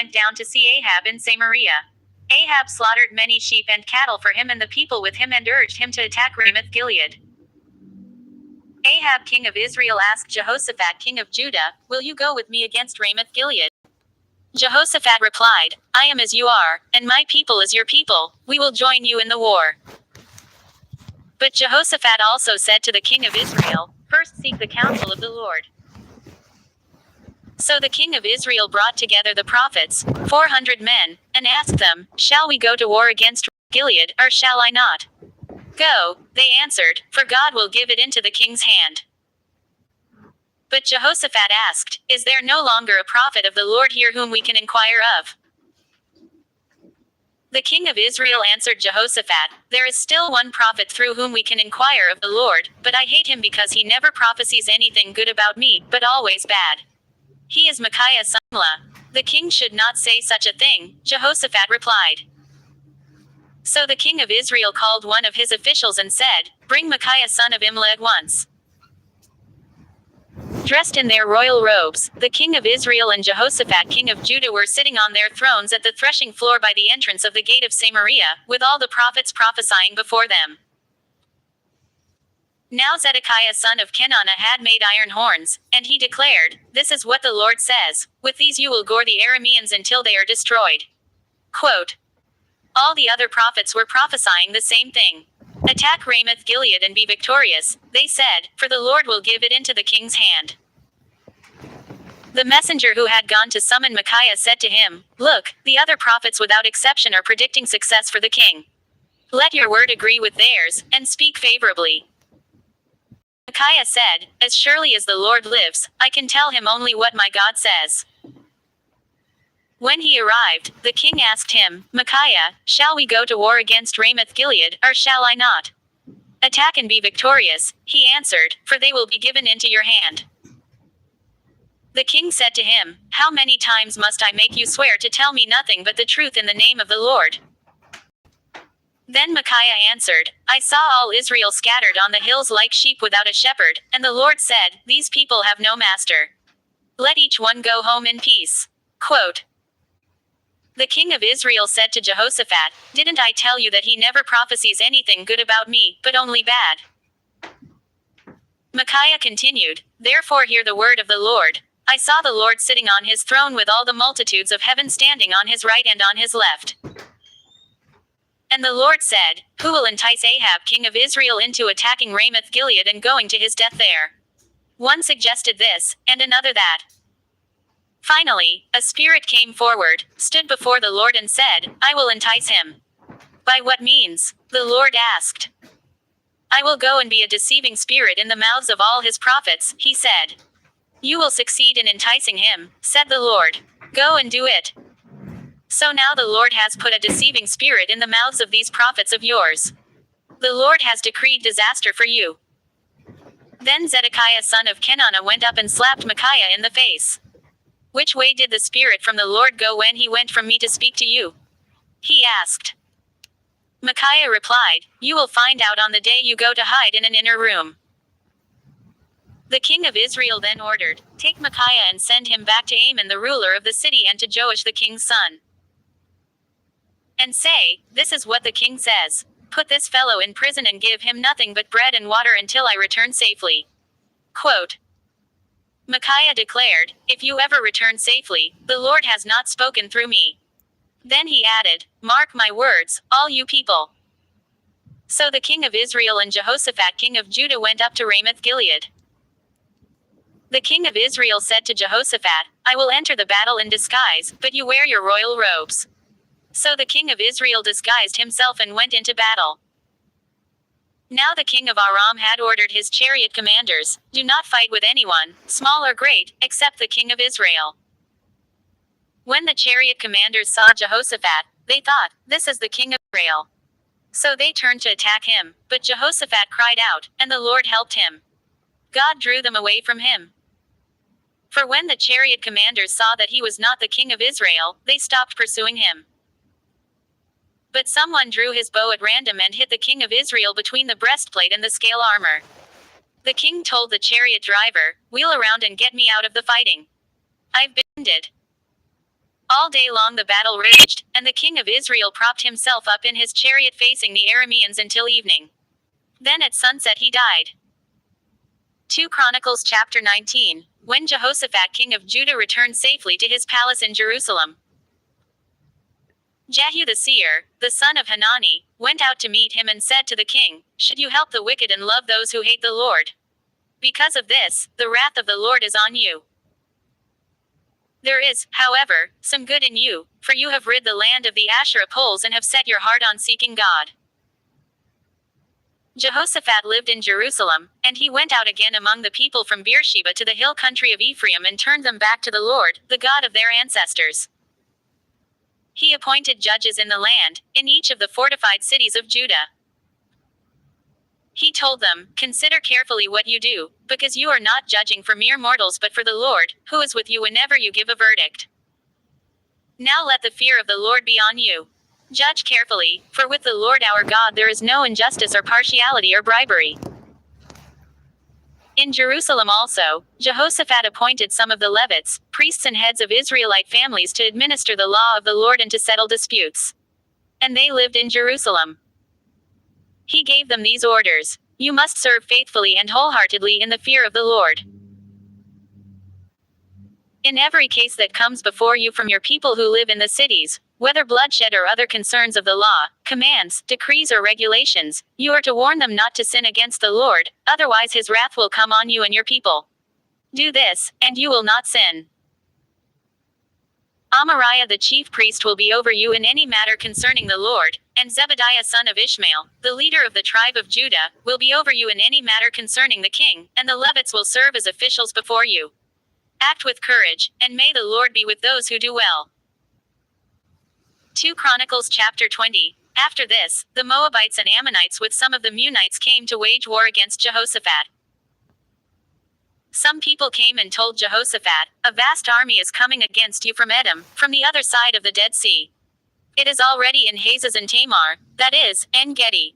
went down to see Ahab in Samaria. Ahab slaughtered many sheep and cattle for him and the people with him and urged him to attack Ramoth-Gilead. Ahab king of Israel asked Jehoshaphat king of Judah, "Will you go with me against Ramoth-Gilead?" Jehoshaphat replied, "I am as you are, and my people as your people. We will join you in the war." But Jehoshaphat also said to the king of Israel, "First seek the counsel of the Lord." So the king of Israel brought together the prophets, 400 men, and asked them, "Shall we go to war against Gilead, or shall I not?" "Go," they answered, "for God will give it into the king's hand." But Jehoshaphat asked, "Is there no longer a prophet of the Lord here whom we can inquire of?" The king of Israel answered Jehoshaphat, "There is still one prophet through whom we can inquire of the Lord, but I hate him because he never prophesies anything good about me, but always bad. He is Micaiah son of Imlah." "The king should not say such a thing," Jehoshaphat replied. So the king of Israel called one of his officials and said, "Bring Micaiah son of Imlah at once." Dressed in their royal robes, the king of Israel and Jehoshaphat king of Judah were sitting on their thrones at the threshing floor by the entrance of the gate of Samaria, with all the prophets prophesying before them. Now Zedekiah son of Kenana had made iron horns, and he declared, "This is what the Lord says, with these you will gore the Arameans until they are destroyed." Quote. All the other prophets were prophesying the same thing. "Attack Ramoth-Gilead and be victorious," they said, "for the Lord will give it into the king's hand." The messenger who had gone to summon Micaiah said to him, "Look, the other prophets without exception are predicting success for the king. Let your word agree with theirs, and speak favorably." Micaiah said, "As surely as the Lord lives, I can tell him only what my God says." When he arrived, the king asked him, "Micaiah, shall we go to war against Ramoth-Gilead, or shall I not?" "Attack and be victorious," he answered, "for they will be given into your hand." The king said to him, "How many times must I make you swear to tell me nothing but the truth in the name of the Lord?" Then Micaiah answered, "I saw all Israel scattered on the hills like sheep without a shepherd, and the Lord said, 'These people have no master. Let each one go home in peace.'" Quote. The king of Israel said to Jehoshaphat, "Didn't I tell you that he never prophesies anything good about me, but only bad?" Micaiah continued, "Therefore hear the word of the Lord. I saw the Lord sitting on his throne with all the multitudes of heaven standing on his right and on his left. And the Lord said, 'Who will entice Ahab king of Israel into attacking Ramoth-Gilead and going to his death there?' One suggested this, and another that. Finally, a spirit came forward, stood before the Lord and said, 'I will entice him.' 'By what means?' the Lord asked. 'I will go and be a deceiving spirit in the mouths of all his prophets,' he said. 'You will succeed in enticing him,' said the Lord. 'Go and do it.' So now the Lord has put a deceiving spirit in the mouths of these prophets of yours. The Lord has decreed disaster for you." Then Zedekiah son of Kenana went up and slapped Micaiah in the face. "Which way did the spirit from the Lord go when he went from me to speak to you?" he asked. Micaiah replied, "You will find out on the day you go to hide in an inner room." The king of Israel then ordered, "Take Micaiah and send him back to Amon the ruler of the city and to Joash the king's son. And say, 'This is what the king says. Put this fellow in prison and give him nothing but bread and water until I return safely.'" Quote. Micaiah declared, "If you ever return safely, the Lord has not spoken through me." Then he added, "Mark my words, all you people." So the king of Israel and Jehoshaphat king of Judah went up to Ramoth-Gilead. The king of Israel said to Jehoshaphat, "I will enter the battle in disguise, but you wear your royal robes." So the king of Israel disguised himself and went into battle. Now the king of Aram had ordered his chariot commanders, "Do not fight with anyone, small or great, except the king of Israel." When the chariot commanders saw Jehoshaphat, they thought, "This is the king of Israel." So they turned to attack him, but Jehoshaphat cried out, and the Lord helped him. God drew them away from him. For when the chariot commanders saw that he was not the king of Israel, they stopped pursuing him. But someone drew his bow at random and hit the king of Israel between the breastplate and the scale armor. The king told the chariot driver, "Wheel around and get me out of the fighting. I've been wounded." All day long the battle raged, and the king of Israel propped himself up in his chariot facing the Arameans until evening. Then at sunset he died. 2 Chronicles chapter 19. When Jehoshaphat king of Judah returned safely to his palace in Jerusalem, Jehu the seer, the son of Hanani, went out to meet him and said to the king, "Should you help the wicked and love those who hate the Lord? Because of this, the wrath of the Lord is on you. There is, however, some good in you, for you have rid the land of the Asherah poles and have set your heart on seeking God." Jehoshaphat lived in Jerusalem, and he went out again among the people from Beersheba to the hill country of Ephraim and turned them back to the Lord, the God of their ancestors. He appointed judges in the land, in each of the fortified cities of Judah. He told them, "Consider carefully what you do, because you are not judging for mere mortals but for the Lord, who is with you whenever you give a verdict. Now let the fear of the Lord be on you. Judge carefully, for with the Lord our God there is no injustice or partiality or bribery." In Jerusalem also, Jehoshaphat appointed some of the Levites, priests and heads of Israelite families to administer the law of the Lord and to settle disputes. And they lived in Jerusalem. He gave them these orders: "You must serve faithfully and wholeheartedly in the fear of the Lord. In every case that comes before you from your people who live in the cities, whether bloodshed or other concerns of the law, commands, decrees or regulations, you are to warn them not to sin against the Lord, otherwise his wrath will come on you and your people. Do this, and you will not sin. Amariah the chief priest will be over you in any matter concerning the Lord, and Zebediah son of Ishmael, the leader of the tribe of Judah, will be over you in any matter concerning the king, and the Levites will serve as officials before you. Act with courage, and may the Lord be with those who do well." 2 Chronicles chapter 20. After this, the Moabites and Ammonites with some of the Meunites came to wage war against Jehoshaphat. Some people came and told Jehoshaphat, "A vast army is coming against you from Edom, from the other side of the Dead Sea. It is already in Hazaz and Tamar, that is, En-Gedi."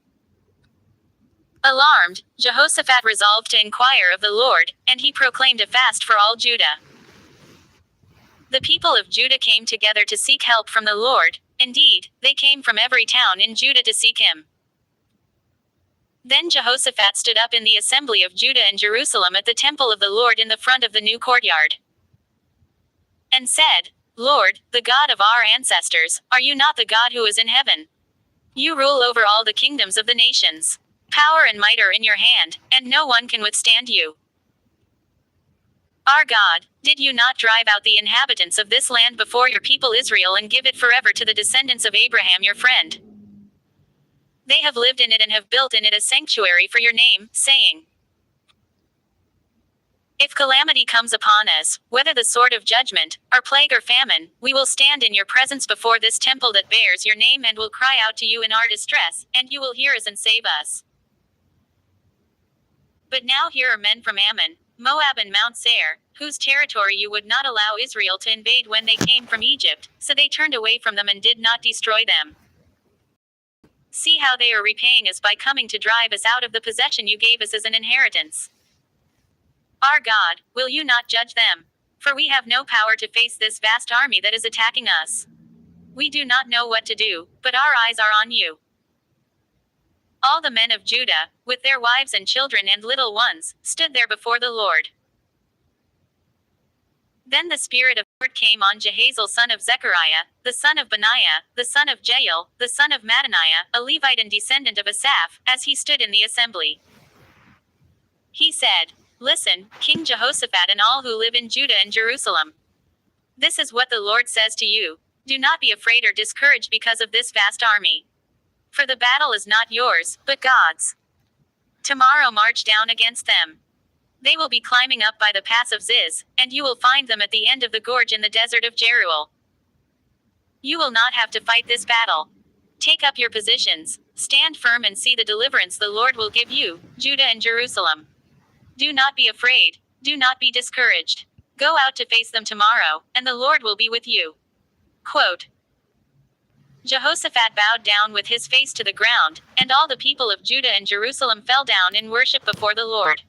Alarmed, Jehoshaphat resolved to inquire of the Lord, and he proclaimed a fast for all Judah. The people of Judah came together to seek help from the Lord. Indeed, they came from every town in Judah to seek him. Then Jehoshaphat stood up in the assembly of Judah and Jerusalem at the temple of the Lord in the front of the new courtyard, and said, "Lord, the God of our ancestors, are you not the God who is in heaven? You rule over all the kingdoms of the nations. Power and might are in your hand, and no one can withstand you. Our God, did you not drive out the inhabitants of this land before your people Israel and give it forever to the descendants of Abraham your friend? They have lived in it and have built in it a sanctuary for your name, saying, 'If calamity comes upon us, whether the sword of judgment, or plague or famine, we will stand in your presence before this temple that bears your name and will cry out to you in our distress, and you will hear us and save us.' But now here are men from Ammon, Moab and Mount Seir, whose territory you would not allow Israel to invade when they came from Egypt, so they turned away from them and did not destroy them. See how they are repaying us by coming to drive us out of the possession you gave us as an inheritance. Our God, will you not judge them? For we have no power to face this vast army that is attacking us. We do not know what to do, but our eyes are on you." All the men of Judah, with their wives and children and little ones, stood there before the Lord. Then the Spirit of the Lord came on Jehaziel son of Zechariah, the son of Benaiah, the son of Jael, the son of Mattaniah, a Levite and descendant of Asaph, as he stood in the assembly. He said, "Listen, King Jehoshaphat and all who live in Judah and Jerusalem. This is what the Lord says to you. Do not be afraid or discouraged because of this vast army. For the battle is not yours, but God's. Tomorrow march down against them. They will be climbing up by the pass of Ziz, and you will find them at the end of the gorge in the desert of Jeruel. You will not have to fight this battle. Take up your positions, stand firm and see the deliverance the Lord will give you, Judah and Jerusalem. Do not be afraid, do not be discouraged. Go out to face them tomorrow, and the Lord will be with you." Quote. Jehoshaphat bowed down with his face to the ground, and all the people of Judah and Jerusalem fell down in worship before the Lord.